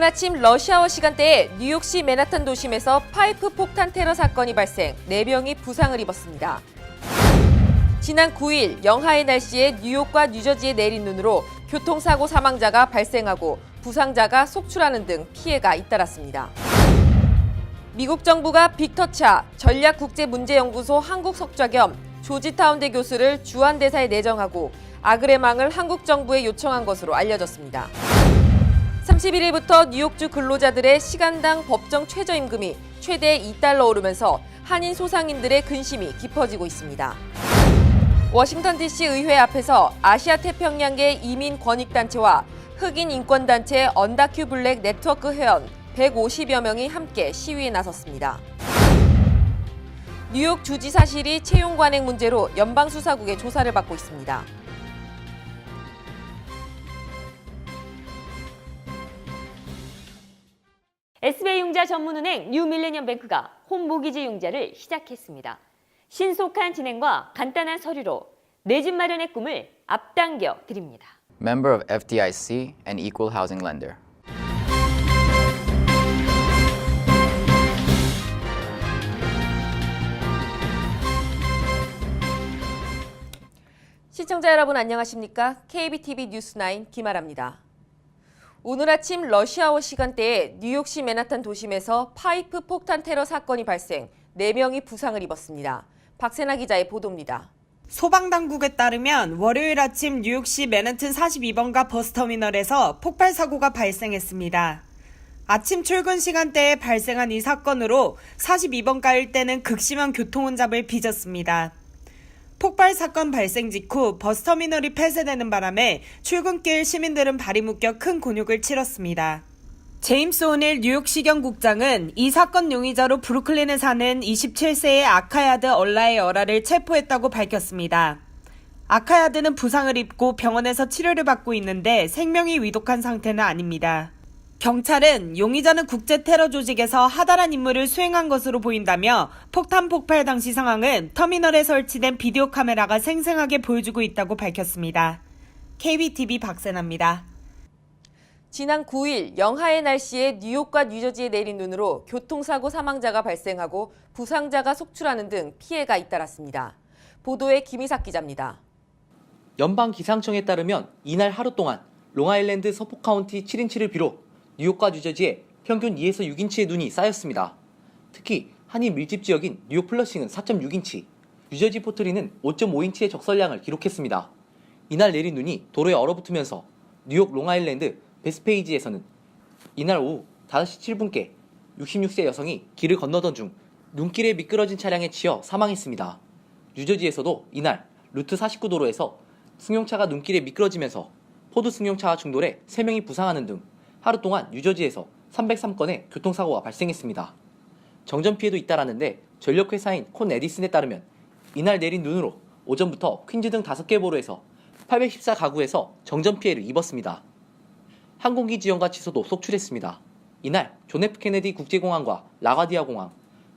오늘 아침 러시아워 시간대에 뉴욕시 맨하탄 도심에서 파이프 폭탄 테러 사건이 발생, 4명이 부상을 입었습니다. 지난 9일 영하의 날씨에 뉴욕과 뉴저지에 내린 눈으로 교통사고 사망자가 발생하고 부상자가 속출하는 등 피해가 잇따랐습니다. 미국 정부가 빅터차 전략국제문제연구소 한국석좌 겸 조지타운대 교수를 주한대사에 내정하고 아그레망을 한국 정부에 요청한 것으로 알려졌습니다. 31일부터 뉴욕주 근로자들의 시간당 법정 최저임금이 최대 $2 오르면서 한인 소상인들의 근심이 깊어지고 있습니다. 워싱턴 DC 의회 앞에서 아시아 태평양계 이민 권익단체와 흑인 인권단체 언다큐 블랙 네트워크 회원 150여 명이 함께 시위에 나섰습니다. 뉴욕 주지사실이 채용 관행 문제로 연방수사국의 조사를 받고 있습니다. SBI 융자 전문은행 뉴밀레니엄뱅크가 홈모기지 융자를 시작했습니다. 신속한 진행과 간단한 서류로 내 집 마련의 꿈을 앞당겨 드립니다. Member of FDIC and equal housing lender. 시청자 여러분 안녕하십니까? KBTV 뉴스9 김아라입니다. 오늘 아침 러시아워 시간대에 뉴욕시 맨하탄 도심에서 파이프 폭탄 테러 사건이 발생, 4명이 부상을 입었습니다. 박세나 기자의 보도입니다. 소방당국에 따르면 월요일 아침 뉴욕시 맨하튼 42번가 버스터미널에서 폭발 사고가 발생했습니다. 아침 출근 시간대에 발생한 이 사건으로 42번가 일대는 극심한 교통혼잡을 빚었습니다. 폭발 사건 발생 직후 버스터미널이 폐쇄되는 바람에 출근길 시민들은 발이 묶여 큰 곤욕을 치렀습니다. 제임스 오닐 뉴욕시경 국장은 이 사건 용의자로 브루클린에 사는 27세의 아카야드 얼라의 어라를 체포했다고 밝혔습니다. 아카야드는 부상을 입고 병원에서 치료를 받고 있는데 생명이 위독한 상태는 아닙니다. 경찰은 용의자는 국제 테러 조직에서 하달한 임무를 수행한 것으로 보인다며 폭탄 폭발 당시 상황은 터미널에 설치된 비디오 카메라가 생생하게 보여주고 있다고 밝혔습니다. KBTV 박세나입니다. 지난 9일 영하의 날씨에 뉴욕과 뉴저지에 내린 눈으로 교통사고 사망자가 발생하고 부상자가 속출하는 등 피해가 잇따랐습니다. 보도에 김희삭 기자입니다. 연방기상청에 따르면 이날 하루 동안 롱아일랜드 서포 카운티 7인치를 비롯 뉴욕과 뉴저지에 평균 2에서 6인치의 눈이 쌓였습니다. 특히 한인 밀집 지역인 뉴욕 플러싱은 4.6인치, 뉴저지 포트리는 5.5인치의 적설량을 기록했습니다. 이날 내린 눈이 도로에 얼어붙으면서 뉴욕 롱아일랜드 베스페이지에서는 이날 오후 5시 7분께 66세 여성이 길을 건너던 중 눈길에 미끄러진 차량에 치여 사망했습니다. 뉴저지에서도 이날 루트 49도로에서 승용차가 눈길에 미끄러지면서 포드 승용차와 충돌해 3명이 부상하는 등 하루 동안 뉴저지에서 303건의 교통사고가 발생했습니다. 정전 피해도 잇따랐는데 전력회사인 콘 에디슨에 따르면 이날 내린 눈으로 오전부터 퀸즈 등 5개 보로에서 814가구에서 정전 피해를 입었습니다. 항공기 지연과 취소도 속출했습니다. 이날 존 F 케네디 국제공항과 라가디아 공항,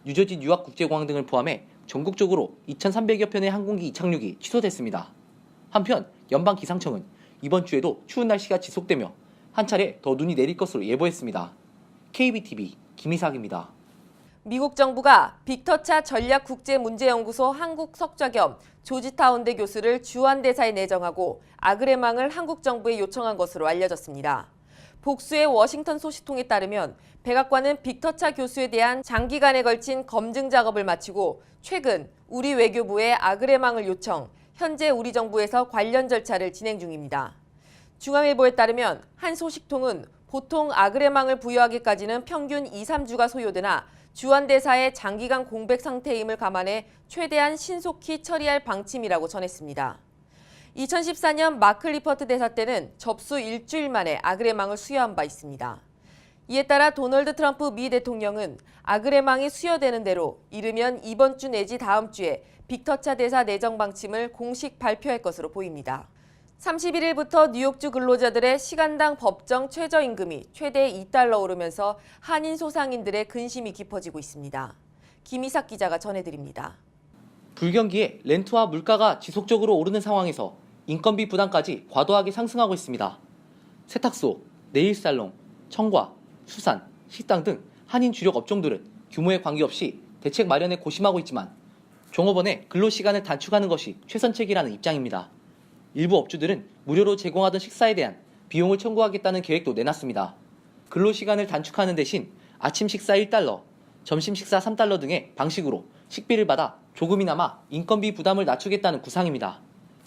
뉴저지 뉴아크 국제공항 등을 포함해 전국적으로 2,300여 편의 항공기 이착륙이 취소됐습니다. 한편 연방기상청은 이번 주에도 추운 날씨가 지속되며 한 차례 더 눈이 내릴 것으로 예보했습니다. KBTV 김희삭입니다. 미국 정부가 빅터차 전략국제문제연구소 한국석좌 겸 조지타운대 교수를 주한대사에 내정하고 아그레망을 한국 정부에 요청한 것으로 알려졌습니다. 복수의 워싱턴 소식통에 따르면 백악관은 빅터차 교수에 대한 장기간에 걸친 검증 작업을 마치고 최근 우리 외교부에 아그레망을 요청, 현재 우리 정부에서 관련 절차를 진행 중입니다. 중앙일보에 따르면 한 소식통은 보통 아그레망을 부여하기까지는 평균 2-3주가 소요되나 주한대사의 장기간 공백 상태임을 감안해 최대한 신속히 처리할 방침이라고 전했습니다. 2014년 마크 리퍼트 대사 때는 접수 일주일 만에 아그레망을 수여한 바 있습니다. 이에 따라 도널드 트럼프 미 대통령은 아그레망이 수여되는 대로 이르면 이번 주 내지 다음 주에 빅터차 대사 내정 방침을 공식 발표할 것으로 보입니다. 31일부터 뉴욕주 근로자들의 시간당 법정 최저임금이 최대 $2 오르면서 한인 소상인들의 근심이 깊어지고 있습니다. 김희삭 기자가 전해드립니다. 불경기에 렌트와 물가가 지속적으로 오르는 상황에서 인건비 부담까지 과도하게 상승하고 있습니다. 세탁소, 네일살롱, 청과, 수산, 식당 등 한인 주력 업종들은 규모에 관계없이 대책 마련에 고심하고 있지만 종업원의 근로시간을 단축하는 것이 최선책이라는 입장입니다. 일부 업주들은 무료로 제공하던 식사에 대한 비용을 청구하겠다는 계획도 내놨습니다. 근로시간을 단축하는 대신 아침 식사 1달러, 점심 식사 3달러 등의 방식으로 식비를 받아 조금이나마 인건비 부담을 낮추겠다는 구상입니다.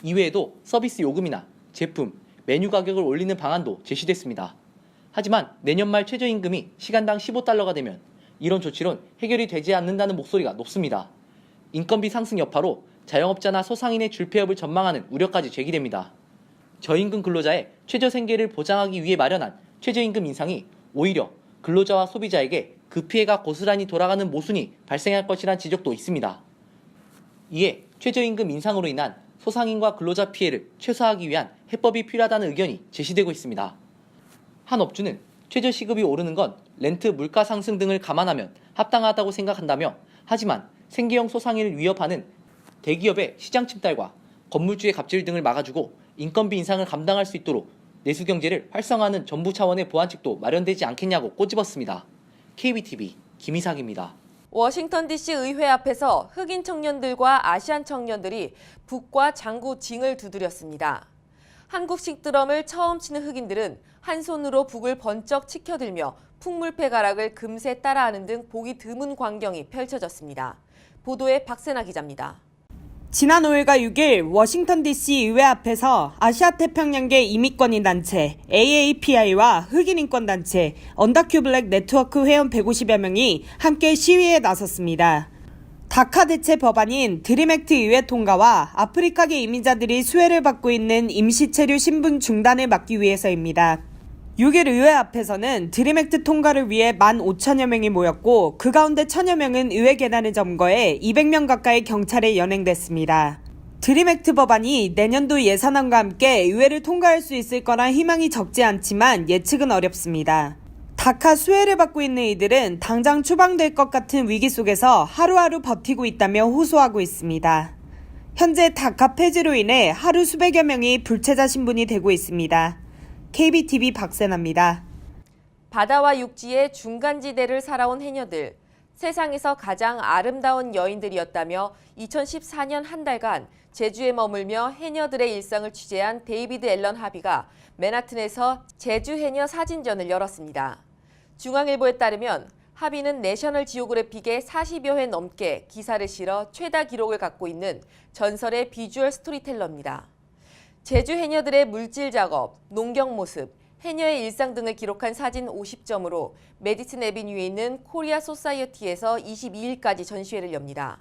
이외에도 서비스 요금이나 제품, 메뉴 가격을 올리는 방안도 제시됐습니다. 하지만 내년 말 최저임금이 시간당 15달러가 되면 이런 조치론 해결이 되지 않는다는 목소리가 높습니다. 인건비 상승 여파로 자영업자나 소상인의 줄폐업을 전망하는 우려까지 제기됩니다. 저임금 근로자의 최저 생계를 보장하기 위해 마련한 최저임금 인상이 오히려 근로자와 소비자에게 그 피해가 고스란히 돌아가는 모순이 발생할 것이란 지적도 있습니다. 이에 최저임금 인상으로 인한 소상인과 근로자 피해를 최소화하기 위한 해법이 필요하다는 의견이 제시되고 있습니다. 한 업주는 최저시급이 오르는 건 렌트 물가 상승 등을 감안하면 합당하다고 생각한다며 하지만 생계형 소상인을 위협하는 대기업의 시장 침탈과 건물주의 갑질 등을 막아주고 인건비 인상을 감당할 수 있도록 내수경제를 활성화하는 정부 차원의 보완책도 마련되지 않겠냐고 꼬집었습니다. KBTV 김희삭입니다. 워싱턴 DC 의회 앞에서 흑인 청년들과 아시안 청년들이 북과 장구 징을 두드렸습니다. 한국식 드럼을 처음 치는 흑인들은 한 손으로 북을 번쩍 치켜들며 풍물패 가락을 금세 따라하는 등 보기 드문 광경이 펼쳐졌습니다. 보도에 박세나 기자입니다. 지난 5일과 6일 워싱턴 DC 의회 앞에서 아시아태평양계 이민권인단체 AAPI와 흑인인권단체 언더큐 블랙 네트워크 회원 150여 명이 함께 시위에 나섰습니다. 다카 대체 법안인 드림 액트 의회 통과와 아프리카계 이민자들이 수혜를 받고 있는 임시체류 신분 중단을 막기 위해서입니다. 6일 의회 앞에서는 드림 액트 통과를 위해 15,000여 명이 모였고 그 가운데 1,000여 명은 의회 계단을 점거해 200명 가까이 경찰에 연행됐습니다. 드림 액트 법안이 내년도 예산안과 함께 의회를 통과할 수 있을 거란 희망이 적지 않지만 예측은 어렵습니다. 다카 수혜를 받고 있는 이들은 당장 추방될 것 같은 위기 속에서 하루하루 버티고 있다며 호소하고 있습니다. 현재 다카 폐지로 인해 하루 수백여 명이 불체자 신분이 되고 있습니다. KBTV 박세나입니다. 바다와 육지의 중간지대를 살아온 해녀들, 세상에서 가장 아름다운 여인들이었다며 2014년 한 달간 제주에 머물며 해녀들의 일상을 취재한 데이비드 앨런 하비가 맨하튼에서 제주 해녀 사진전을 열었습니다. 중앙일보에 따르면 하비는 내셔널 지오그래픽에 40여 회 넘게 기사를 실어 최다 기록을 갖고 있는 전설의 비주얼 스토리텔러입니다. 제주 해녀들의 물질 작업, 농경 모습, 해녀의 일상 등을 기록한 사진 50점으로 메디슨 애비뉴에 있는 코리아 소사이어티에서 22일까지 전시회를 엽니다.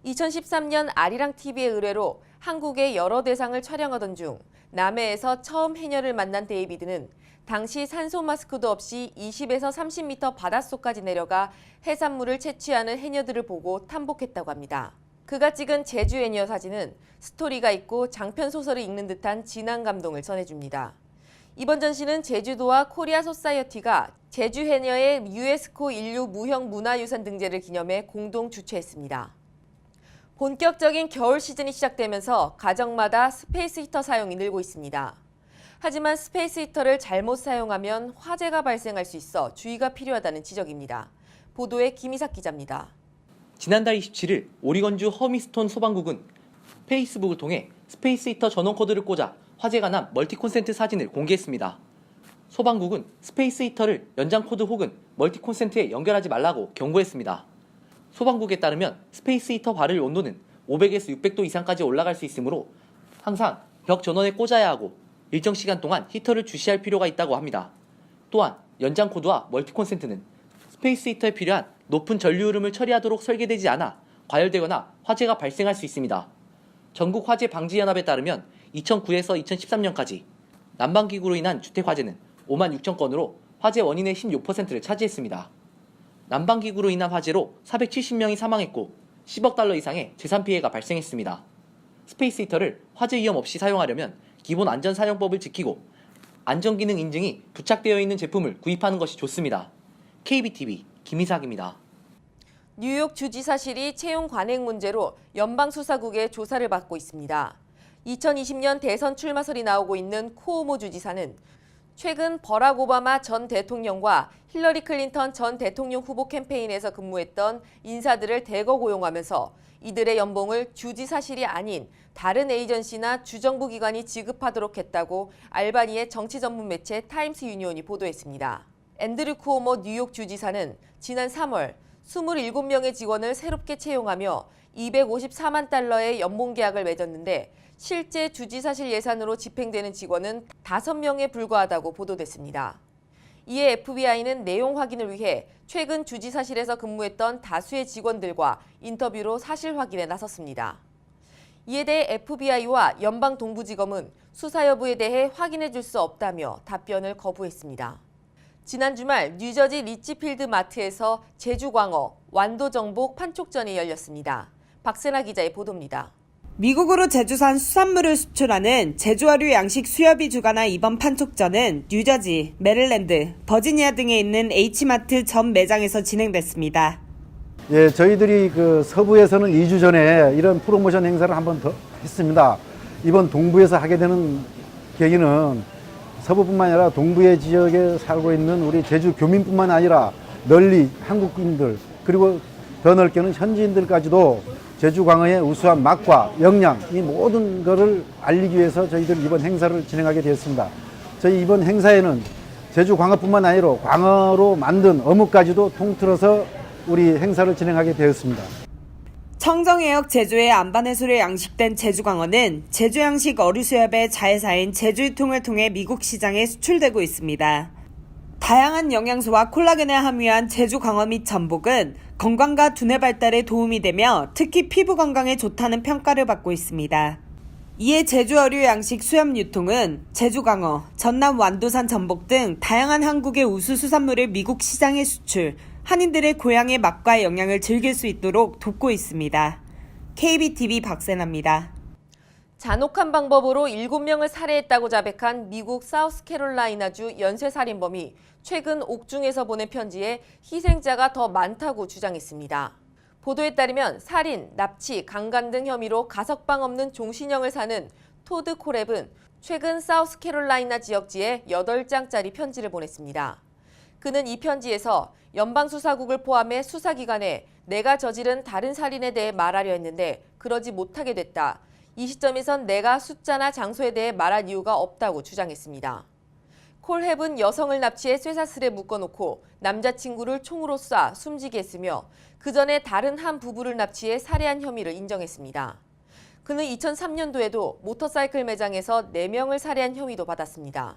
2013년 아리랑 TV의 의뢰로 한국의 여러 대상을 촬영하던 중 남해에서 처음 해녀를 만난 데이비드는 당시 산소 마스크도 없이 20에서 30m 바닷속까지 내려가 해산물을 채취하는 해녀들을 보고 탐복했다고 합니다. 그가 찍은 제주 해녀 사진은 스토리가 있고 장편 소설을 읽는 듯한 진한 감동을 전해줍니다. 이번 전시는 제주도와 코리아 소사이어티가 제주 해녀의 유네스코 인류 무형 문화유산 등재를 기념해 공동 주최했습니다. 본격적인 겨울 시즌이 시작되면서 가정마다 스페이스 히터 사용이 늘고 있습니다. 하지만 스페이스 히터를 잘못 사용하면 화재가 발생할 수 있어 주의가 필요하다는 지적입니다. 보도에 김희삭 기자입니다. 지난달 27일 오리건주 허미스톤 소방국은 페이스북을 통해 스페이스 히터 전원 코드를 꽂아 화재가 난 멀티 콘센트 사진을 공개했습니다. 소방국은 스페이스 히터를 연장 코드 혹은 멀티 콘센트에 연결하지 말라고 경고했습니다. 소방국에 따르면 스페이스 히터 발열 온도는 500에서 600도 이상까지 올라갈 수 있으므로 항상 벽 전원에 꽂아야 하고 일정 시간 동안 히터를 주시할 필요가 있다고 합니다. 또한 연장 코드와 멀티 콘센트는 스페이스 히터에 필요한 높은 전류 흐름을 처리하도록 설계되지 않아 과열되거나 화재가 발생할 수 있습니다. 전국 화재 방지 연합에 따르면 2009에서 2013년까지 난방기구로 인한 주택 화재는 5만 6천 건으로 화재 원인의 16%를 차지했습니다. 난방기구로 인한 화재로 470명이 사망했고 10억 달러 이상의 재산 피해가 발생했습니다. 스페이스 히터를 화재 위험 없이 사용하려면 기본 안전사용법을 지키고 안전기능 인증이 부착되어 있는 제품을 구입하는 것이 좋습니다. KBTV 김희삭입니다. 뉴욕 주지사실이 채용 관행 문제로 연방수사국의 조사를 받고 있습니다. 2020년 대선 출마설이 나오고 있는 쿠오모 주지사는 최근 버락 오바마 전 대통령과 힐러리 클린턴 전 대통령 후보 캠페인에서 근무했던 인사들을 대거 고용하면서 이들의 연봉을 주지 사실이 아닌 다른 에이전시나 주정부 기관이 지급하도록 했다고 알바니의 정치 전문 매체 타임스 유니온이 보도했습니다. 앤드류 쿠오모 뉴욕 주지사는 지난 3월 27명의 직원을 새롭게 채용하며 254만 달러의 연봉 계약을 맺었는데 실제 주지사실 예산으로 집행되는 직원은 5명에 불과하다고 보도됐습니다. 이에 FBI는 내용 확인을 위해 최근 주지사실에서 근무했던 다수의 직원들과 인터뷰로 사실 확인에 나섰습니다. 이에 대해 FBI와 연방동부지검은 수사 여부에 대해 확인해 줄 수 없다며 답변을 거부했습니다. 지난 주말 뉴저지 리치필드 마트에서 제주광어, 완도정복 판촉전이 열렸습니다. 박세나 기자의 보도입니다. 미국으로 제주산 수산물을 수출하는 제주어류 양식 수협이 주관한 이번 판촉전은 뉴저지, 메릴랜드, 버지니아 등에 있는 H마트 전 매장에서 진행됐습니다. 예, 저희들이 그 서부에서는 2주 전에 이런 프로모션 행사를 한번 더 했습니다. 이번 동부에서 하게 되는 계기는 서부뿐만 아니라 동부의 지역에 살고 있는 우리 제주 교민뿐만 아니라 널리 한국인들 그리고 더 넓게는 현지인들까지도 제주 광어의 우수한 맛과 영양 이 모든 것을 알리기 위해서 저희들 이번 행사를 진행하게 되었습니다. 저희 이번 행사에는 제주 광어뿐만 아니라 광어로 만든 어묵까지도 통틀어서 우리 행사를 진행하게 되었습니다. 청정해역 제주의 안반해수로 양식된 제주광어는 제주양식 어류수협의 자회사인 제주유통을 통해 미국 시장에 수출되고 있습니다. 다양한 영양소와 콜라겐을 함유한 제주광어 및 전복은 건강과 두뇌 발달에 도움이 되며 특히 피부 건강에 좋다는 평가를 받고 있습니다. 이에 제주어류 양식 수협 유통은 제주광어, 전남 완도산 전복 등 다양한 한국의 우수 수산물을 미국 시장에 수출, 한인들의 고향의 맛과 영양을 즐길 수 있도록 돕고 있습니다. KBTV 박세나입니다. 잔혹한 방법으로 7명을 살해했다고 자백한 미국 사우스캐롤라이나주 연쇄살인범이 최근 옥중에서 보낸 편지에 희생자가 더 많다고 주장했습니다. 보도에 따르면 살인, 납치, 강간 등 혐의로 가석방 없는 종신형을 사는 토드 코랩은 최근 사우스캐롤라이나 지역지에 8장짜리 편지를 보냈습니다. 그는 이 편지에서 연방수사국을 포함해 수사기관에 내가 저지른 다른 살인에 대해 말하려 했는데 그러지 못하게 됐다. 이 시점에선 내가 숫자나 장소에 대해 말할 이유가 없다고 주장했습니다. 콜헵은 여성을 납치해 쇠사슬에 묶어놓고 남자친구를 총으로 쏴 숨지게 했으며 그 전에 다른 한 부부를 납치해 살해한 혐의를 인정했습니다. 그는 2003년도에도 모터사이클 매장에서 4명을 살해한 혐의도 받았습니다.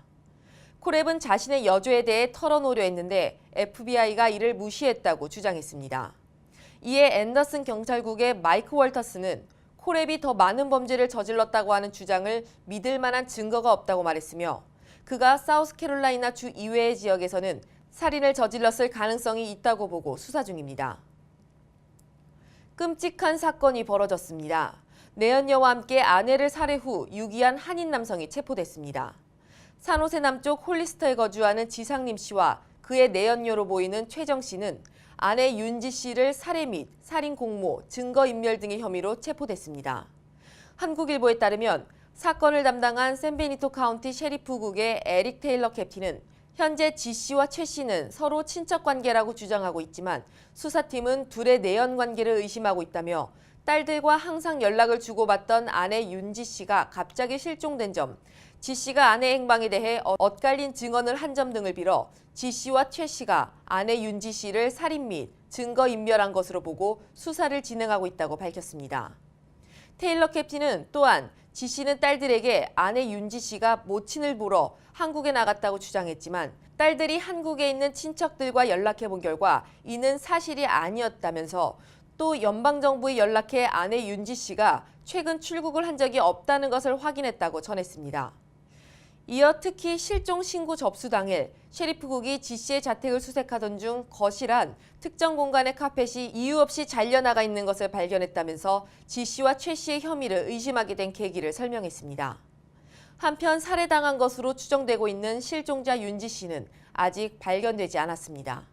콜헵은 자신의 여조에 대해 털어놓으려 했는데 FBI가 이를 무시했다고 주장했습니다. 이에 앤더슨 경찰국의 마이크 월터스는 콜헵이 더 많은 범죄를 저질렀다고 하는 주장을 믿을 만한 증거가 없다고 말했으며 그가 사우스캐롤라이나 주 이외의 지역에서는 살인을 저질렀을 가능성이 있다고 보고 수사 중입니다. 끔찍한 사건이 벌어졌습니다. 내연녀와 함께 아내를 살해 후 유기한 한인 남성이 체포됐습니다. 산호세 남쪽 홀리스터에 거주하는 지상림 씨와 그의 내연녀로 보이는 최정 씨는 아내 윤지 씨를 살해 및 살인 공모, 증거인멸 등의 혐의로 체포됐습니다. 한국일보에 따르면 사건을 담당한 샌베니토 카운티 셰리프국의 에릭 테일러 캡틴은 현재 지 씨와 최 씨는 서로 친척 관계라고 주장하고 있지만 수사팀은 둘의 내연 관계를 의심하고 있다며 딸들과 항상 연락을 주고받던 아내 윤지 씨가 갑자기 실종된 점, 지 씨가 아내 행방에 대해 엇갈린 증언을 한 점 등을 빌어 지 씨와 최 씨가 아내 윤지 씨를 살인 및 증거인멸한 것으로 보고 수사를 진행하고 있다고 밝혔습니다. 테일러 캡틴은 또한 지 씨는 딸들에게 아내 윤지 씨가 모친을 보러 한국에 나갔다고 주장했지만 딸들이 한국에 있는 친척들과 연락해본 결과 이는 사실이 아니었다면서 또 연방정부에 연락해 아내 윤지 씨가 최근 출국을 한 적이 없다는 것을 확인했다고 전했습니다. 이어 특히 실종 신고 접수 당일 셰리프국이 지 씨의 자택을 수색하던 중 거실 안 특정 공간의 카펫이 이유 없이 잘려나가 있는 것을 발견했다면서 지 씨와 최 씨의 혐의를 의심하게 된 계기를 설명했습니다. 한편 살해당한 것으로 추정되고 있는 실종자 윤지 씨는 아직 발견되지 않았습니다.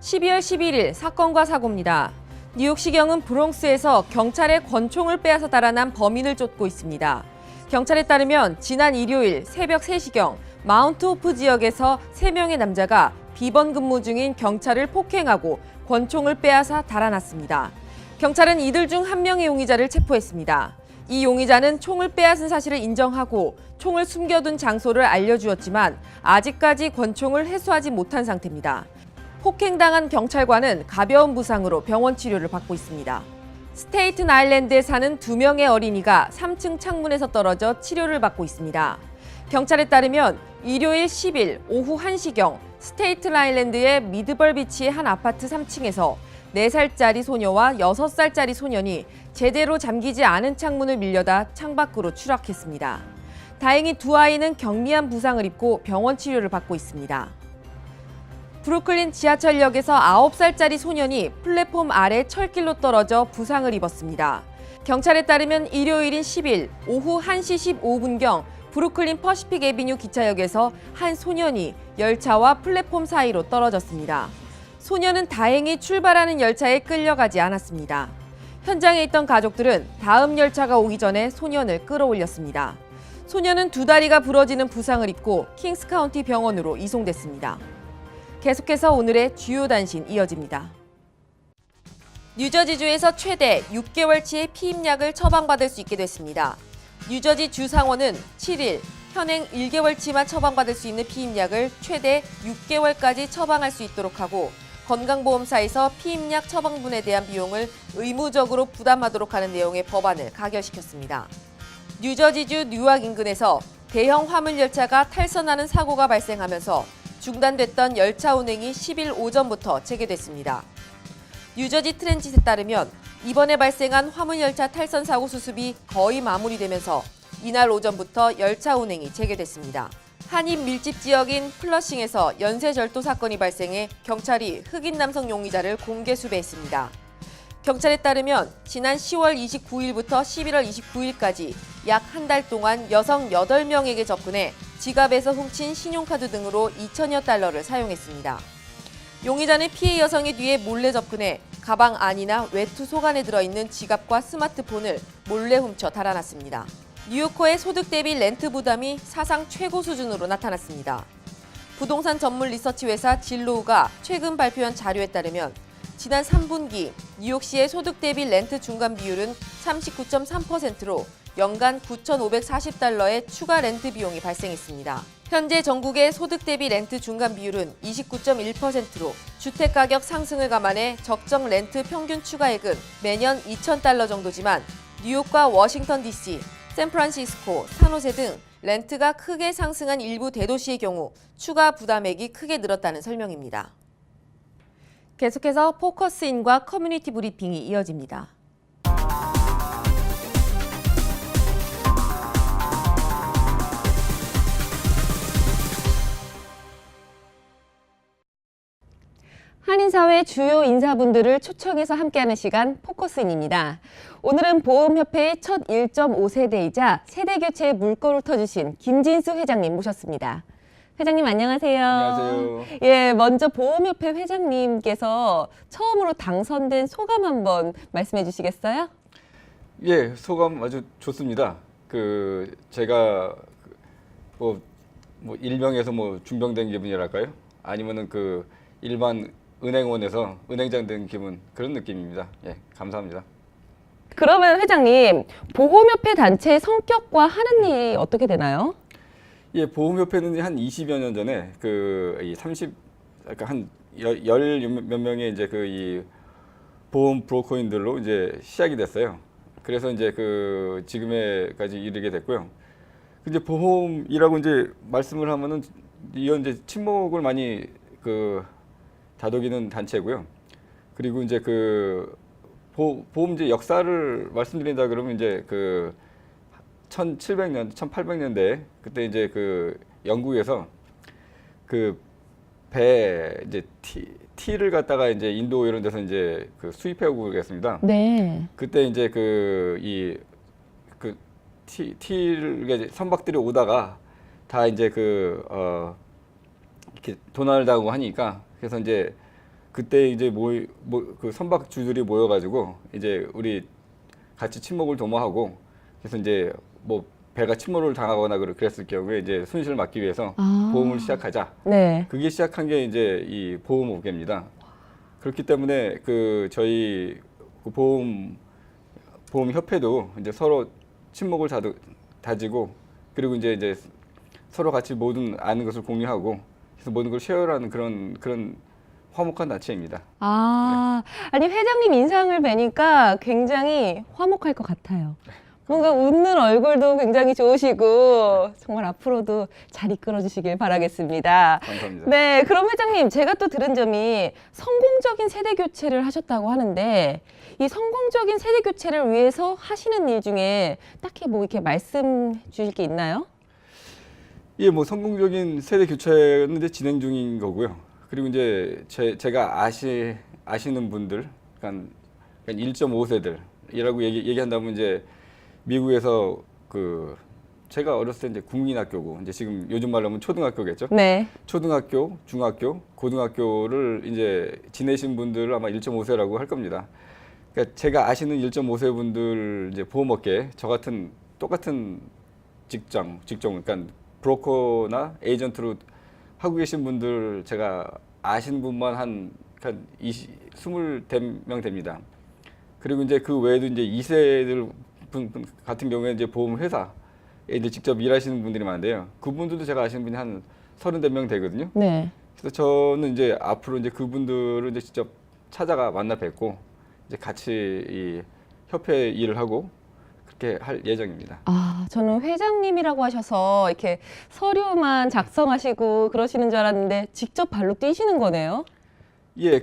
12월 11일 사건과 사고입니다. 뉴욕시경은 브롱스에서 경찰의 권총을 빼앗아 달아난 범인을 쫓고 있습니다. 경찰에 따르면 지난 일요일 새벽 3시경 마운트 호프 지역에서 3명의 남자가 비번 근무 중인 경찰을 폭행하고 권총을 빼앗아 달아났습니다. 경찰은 이들 중 한 명의 용의자를 체포했습니다. 이 용의자는 총을 빼앗은 사실을 인정하고 총을 숨겨둔 장소를 알려주었지만 아직까지 권총을 회수하지 못한 상태입니다. 폭행당한 경찰관은 가벼운 부상으로 병원 치료를 받고 있습니다. 스테이튼 아일랜드에 사는 2명의 어린이가 3층 창문에서 떨어져 치료를 받고 있습니다. 경찰에 따르면 일요일 10일 오후 1시경 스테이튼 아일랜드의 미드벌 비치의 한 아파트 3층에서 4살짜리 소녀와 6살짜리 소년이 제대로 잠기지 않은 창문을 밀려다 창밖으로 추락했습니다. 다행히 두 아이는 경미한 부상을 입고 병원 치료를 받고 있습니다. 브루클린 지하철역에서 9살짜리 소년이 플랫폼 아래 철길로 떨어져 부상을 입었습니다. 경찰에 따르면 일요일인 10일 오후 1시 15분경 브루클린 퍼시픽 애비뉴 기차역에서 한 소년이 열차와 플랫폼 사이로 떨어졌습니다. 소년은 다행히 출발하는 열차에 끌려가지 않았습니다. 현장에 있던 가족들은 다음 열차가 오기 전에 소년을 끌어올렸습니다. 소년은 두 다리가 부러지는 부상을 입고 킹스카운티 병원으로 이송됐습니다. 계속해서 오늘의 주요 단신 이어집니다. 뉴저지주에서 최대 6개월치의 피임약을 처방받을 수 있게 됐습니다. 뉴저지 주상원은 7일 현행 1개월치만 처방받을 수 있는 피임약을 최대 6개월까지 처방할 수 있도록 하고 건강보험사에서 피임약 처방분에 대한 비용을 의무적으로 부담하도록 하는 내용의 법안을 가결시켰습니다. 뉴저지주 뉴악 인근에서 대형 화물열차가 탈선하는 사고가 발생하면서 중단됐던 열차 운행이 10일 오전부터 재개됐습니다. 뉴저지 트랜짓에 따르면 이번에 발생한 화물열차 탈선 사고 수습이 거의 마무리되면서 이날 오전부터 열차 운행이 재개됐습니다. 한인 밀집 지역인 플러싱에서 연쇄절도 사건이 발생해 경찰이 흑인 남성 용의자를 공개 수배했습니다. 경찰에 따르면 지난 10월 29일부터 11월 29일까지 약 한 달 동안 여성 8명에게 접근해 지갑에서 훔친 신용카드 등으로 2천여 달러를 사용했습니다. 용의자는 피해 여성의 뒤에 몰래 접근해 가방 안이나 외투 속 안에 들어있는 지갑과 스마트폰을 몰래 훔쳐 달아났습니다. 뉴요커의 소득 대비 렌트 부담이 사상 최고 수준으로 나타났습니다. 부동산 전문 리서치 회사 진로우가 최근 발표한 자료에 따르면 지난 3분기 뉴욕시의 소득 대비 렌트 중간 비율은 39.3%로 연간 9,540달러의 추가 렌트 비용이 발생했습니다. 현재 전국의 소득 대비 렌트 중간 비율은 29.1%로 주택가격 상승을 감안해 적정 렌트 평균 추가액은 매년 2,000달러 정도지만 뉴욕과 워싱턴 DC, 샌프란시스코, 산호세 등 렌트가 크게 상승한 일부 대도시의 경우 추가 부담액이 크게 늘었다는 설명입니다. 계속해서 포커스인과 커뮤니티 브리핑이 이어집니다. 한인사회 주요 인사분들을 초청해서 함께하는 시간 포커스인입니다. 오늘은 보험협회의 첫 1.5세대이자 세대교체의 물꼬를 터주신 김진수 회장님 모셨습니다. 회장님 안녕하세요. 안녕하세요. 예, 먼저 보험협회 회장님께서 처음으로 당선된 소감 한번 말씀해 주시겠어요? 예, 소감 아주 좋습니다. 제가 일명에서 중병된 기분이랄까요? 아니면은 일반 은행원에서 은행장 된 기분, 그런 느낌입니다. 예, 감사합니다. 그러면 회장님, 보험협회 단체의 성격과 하는 일이 어떻게 되나요? 예, 보험협회는 한 20여 년 전에 한 열 몇 명의 이 보험 브로커인들로 이제 시작이 됐어요. 그래서 이제 지금에까지 이르게 됐고요. 이제 보험이라고 이제 말씀을 하면은 이런 이제 친목을 많이 다독이는 단체고요. 그리고 이제 보험 이제 역사를 말씀드린다 그러면 이제 1700년, 1800년대 그때 이제 영국에서 배 이제 티를 갖다가 이제 인도 이런 데서 이제 수입해 오고 그랬습니다. 네. 그때 이제 티를 이제 선박들이 오다가 다 이제 이렇게 도난을 당하고 하니까 그래서 이제 그때 이제 그 선박주들이 모여가지고 이제 우리 같이 침몰을 도모하고 그래서 이제 뭐 배가 침몰을 당하거나 그랬을 경우에 이제 손실을 막기 위해서 보험을 시작하자. 네. 그게 시작한 게 이제 이 보험업계입니다. 그렇기 때문에 그 저희 그 보험협회도 이제 서로 친목을 다지고 그리고 이제 서로 같이 모든 아는 것을 공유하고 그래서 모든 걸 쉐어하는 그런 화목한 단체입니다. 아니 회장님 인상을 뵈니까 굉장히 화목할 것 같아요. 뭔가 웃는 얼굴도 굉장히 좋으시고 정말 앞으로도 잘 이끌어 주시길 바라겠습니다. 감사합니다. 네, 그럼 회장님 제가 또 들은 점이 성공적인 세대 교체를 하셨다고 하는데 이 성공적인 세대 교체를 위해서 하시는 일 중에 딱히 뭐 이렇게 말씀 주실 게 있나요? 예, 뭐 성공적인 세대 교체는 이제 진행 중인 거고요. 그리고 이제 제가 아시는 분들, 그러니까 1.5세들이라고 얘기한다면 이제 미국에서 그 제가 어렸을 때 이제 국민학교고 이제 지금 요즘 말로 하면 초등학교겠죠. 네. 초등학교, 중학교, 고등학교를 이제 지내신 분들을 아마 1.5세라고 할 겁니다. 그러니까 제가 아시는 1.5세 분들 이제 보험업계 저 같은 똑같은 직종 그러니까 브로커나 에이전트로 하고 계신 분들 제가 아시는 분만 한 20명 됩니다. 그리고 이제 그 외에도 이제 2세들 분 같은 경우에 이제 보험 회사에 이제 직접 일하시는 분들이 많은데요. 그분들도 제가 아시는 분이 한 30명 되거든요. 네. 그래서 저는 이제 앞으로 이제 그분들을 이제 직접 찾아가 만나 뵙고 이제 같이 이 협회 일을 하고 그렇게 할 예정입니다. 저는 회장님이라고 하셔서 이렇게 서류만 작성하시고 그러시는 줄 알았는데 직접 발로 뛰시는 거네요. 예,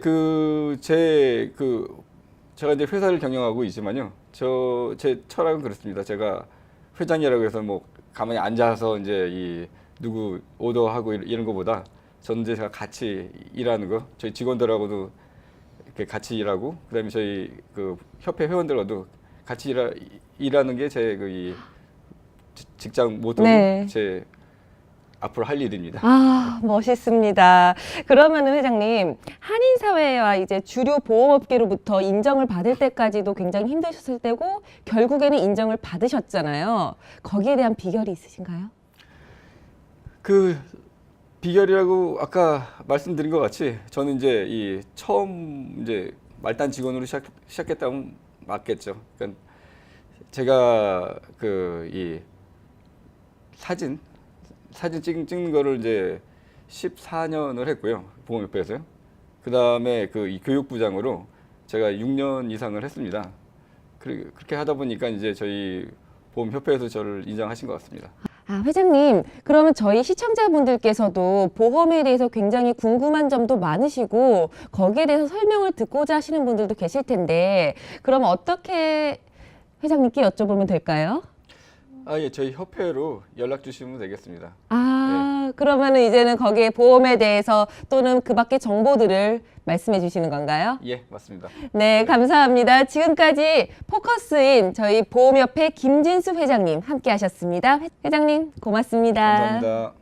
제가 이제 회사를 경영하고 있지만요. 제 철학은 그렇습니다. 제가 회장이라고 해서 뭐 가만히 앉아서 이제 이 누구 오더하고 이런 거보다 저는 이제 제가 같이 일하는 거, 저희 직원들하고도 이렇게 같이 일하고, 그다음에 저희 그 협회 회원들과도 같이 일하는 게 제 이 직장 모토고 네. 제 앞으로 할 일입니다. 멋있습니다. 그러면은 회장님, 한인사회와 이제 주류 보험업계로부터 인정을 받을 때까지도 굉장히 힘드셨을 때고, 결국에는 인정을 받으셨잖아요. 거기에 대한 비결이 있으신가요? 그 비결이라고 아까 말씀드린 것 같이 저는 이제 이 처음 이제 말단 직원으로 시작했다면 맞겠죠. 그러니까 제가 그 이 사진 찍는 거를 이제 14년을 했고요. 보험협회에서요. 그 다음에 그 이 교육부장으로 제가 6년 이상을 했습니다. 그렇게 하다 보니까 이제 저희 보험협회에서 저를 인정하신 것 같습니다. 회장님, 그러면 저희 시청자분들께서도 보험에 대해서 굉장히 궁금한 점도 많으시고 거기에 대해서 설명을 듣고자 하시는 분들도 계실 텐데 그럼 어떻게 회장님께 여쭤보면 될까요? 예, 저희 협회로 연락 주시면 되겠습니다. 그러면은 이제는 거기에 보험에 대해서 또는 그 밖의 정보들을 말씀해 주시는 건가요? 예, 맞습니다. 네, 감사합니다. 지금까지 포커스인 저희 보험협회 김진수 회장님 함께 하셨습니다. 회장님, 고맙습니다. 감사합니다.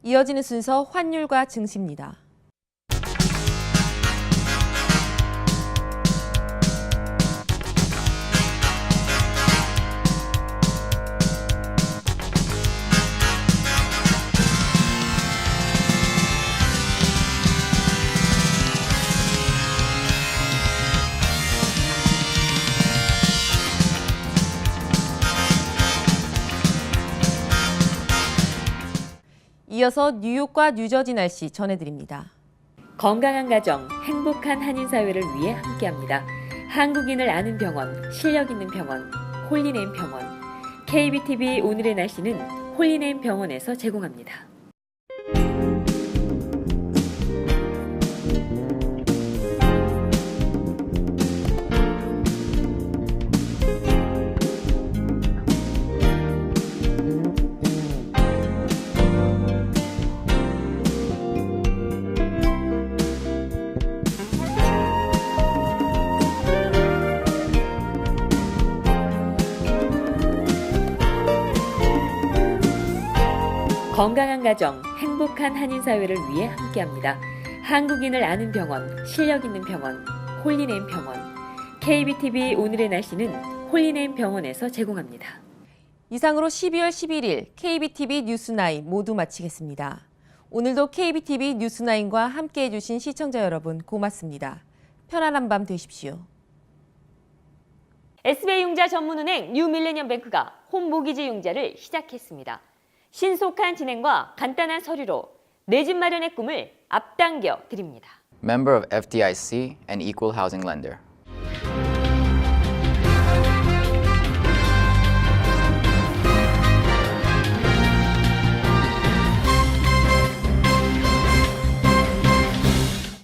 이어지는 순서 환율과 증시입니다. 이어서 뉴욕과 뉴저지 날씨 전해드립니다. 건강한 가정, 행복한 한인사회를 위해 함께합니다. 한국인을 아는 병원, 실력 있는 병원, 홀리네임 병원. KBTV 오늘의 날씨는 홀리네임 병원에서 제공합니다. 건강한 가정, 행복한 한인사회를 위해 함께합니다. 한국인을 아는 병원, 실력 있는 병원, 홀리네임 병원. KBTV 오늘의 날씨는 홀리네임 병원에서 제공합니다. 이상으로 12월 11일 KBTV 뉴스9 모두 마치겠습니다. 오늘도 KBTV 뉴스9과 함께해 주신 시청자 여러분 고맙습니다. 편안한 밤 되십시오. SBI융자 전문은행 뉴밀레니엄뱅크가 홈모기지 융자를 시작했습니다. 신속한 진행과 간단한 서류로 내 집 마련의 꿈을 앞당겨 드립니다. Member of FDIC and Equal Housing Lender.